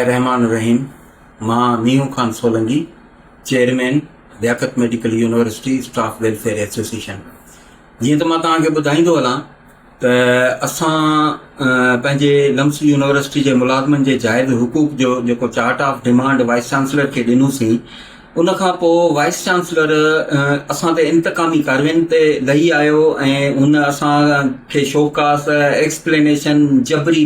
रहमान रहीम मां मीहू Khan Solanki chairman Liaquat medical university staff welfare association. जीअं त मां तव्हांखे ॿुधाईंदो हलां त असां पंहिंजे लम्स यूनिवर्सिटी जे मुलाज़िमनि जे जाइज़ हुकूक जो जेको chart of demand wise chancellor खे ॾिनोसीं, उन खां पोइ वाइस चांसलर असां ते इंतकामी कार्रवाइयुनि ते लही आयो ऐं हुन असांखे शोकास एक्सप्लेनेशन जबरी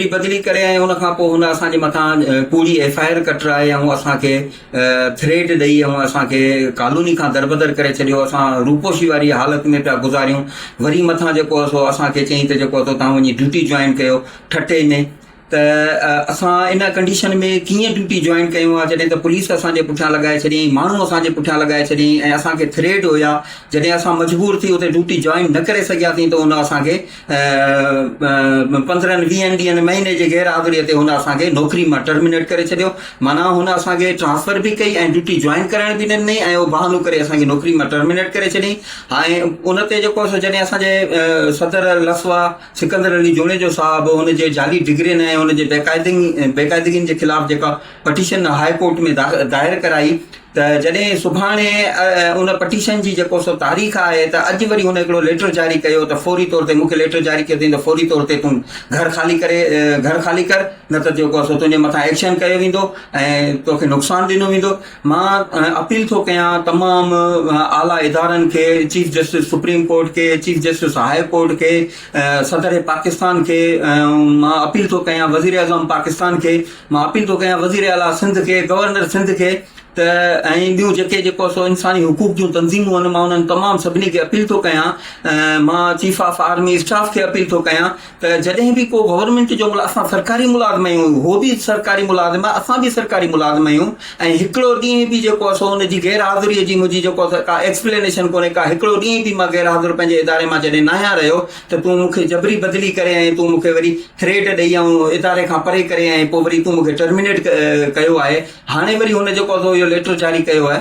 बदिली करे ऐं उन खां पोइ हुन असांजे मथां पूरी FIR कटराए ऐं असांखे थ्रेट ॾेई ऐं असांखे कॉलोनी खां दरबदर करे छॾियो। असां रूपोशी वारी हालति में पिया गुज़ारियूं। वरी मथां जेको असांखे चई त जेको तव्हां वञी ड्यूटी जॉइन कयो ठटे में। त असां इन कंडीशन में कीअं ड्यूटी जॉइन कयूं आहे, जॾहिं त पुलिस असांजे पुठियां लॻाए छॾियईं, माण्हू असांजे पुठियां लॻाए छॾियईं ऐं असांखे थ्रेट हुया। जॾहिं असां मजबूर थी उते ड्यूटी जॉइन न करे सघियासीं त हुन असांखे 15-20 ॾींहंनि महीने जे गैरहाज़िरीअ ते हुन असांखे नौकिरी मां टर्मिनेट करे छॾियो। माना हुन असांखे ट्रांसफर बि कई ऐं ड्यूटी जॉइन करण बि ॾिनई ऐं उहो बहानो करे असांखे नौकिरी मां टर्मिनेट करे छॾियईं। ऐं उन ते जेको जॾहिं असांजे सदर लसवा सिकंदर अली जुणेजो साहिबु हुनजे जाली डिग्रियुनि ऐं हुनजे बेक़ाइदगियुनि जे ख़िलाफ़ जेका पटिशन हाई कोर्ट में दायर कराई, त जॾहिं सुभाणे उन पटिशन जी जेको तारीख़ आहे त अॼु वरी हुन हिकिड़ो लेटर जारी कयो त फौरी तौर ते मूंखे लेटर जारी कयो अथई त फौरी तौर ते तूं घर ख़ाली कर, न त जेको तुंहिंजे मथां एक्शन कयो वेंदो ऐं तोखे नुक़सानु ॾिनो वेंदो। मां अपील थो कयां तमामु आला इदारनि खे, चीफ जस्टिस सुप्रीम कोर्ट खे, चीफ जस्टिस हाई कोर्ट खे, सदर पाकिस्तान खे, मां अपील थो कयां वज़ीर आज़म पाकिस्तान खे, मां अपील थो कयां वज़ीर आला सिंध खे, गवर्नर सिंध खे, त ऐं ॿियूं जेको इंसानी हुकूक जूं तंज़ीमूं आहिनि, मां उन्हनि तमामु सभिनी खे अपील थो कयां। मां चीफ ऑफ आर्मी स्टाफ खे अपील थो कयां त जॾहिं बि को गवर्नमेंट जो असां सरकारी मुलाज़िम आहियूं, उहो बि सरकारी मुलाज़िम आहे, असां बि सरकारी मुलाज़िम आहियूं, ऐं हिकिड़ो ॾींहुं बि जेको हुनजी गैरहाज़िरीअ जी मुंहिंजी जेको का एक्सप्लेनेशन कोन्हे का, हिकिड़ो ॾींहुं बि मां गैरहाज़िर पंहिंजे इदारे मां जॾहिं न आहियां रहियो त तूं मूंखे जबरी बदिली करे ऐं तूं मूंखे वरी थ्रेट ॾेई ऐं इदारे खां परे करे ऐं पोइ वरी तूं मूंखे टर्मिनेट कयो आहे। हाणे वरी हुन जेको इहो लेटर जारी कयो आहे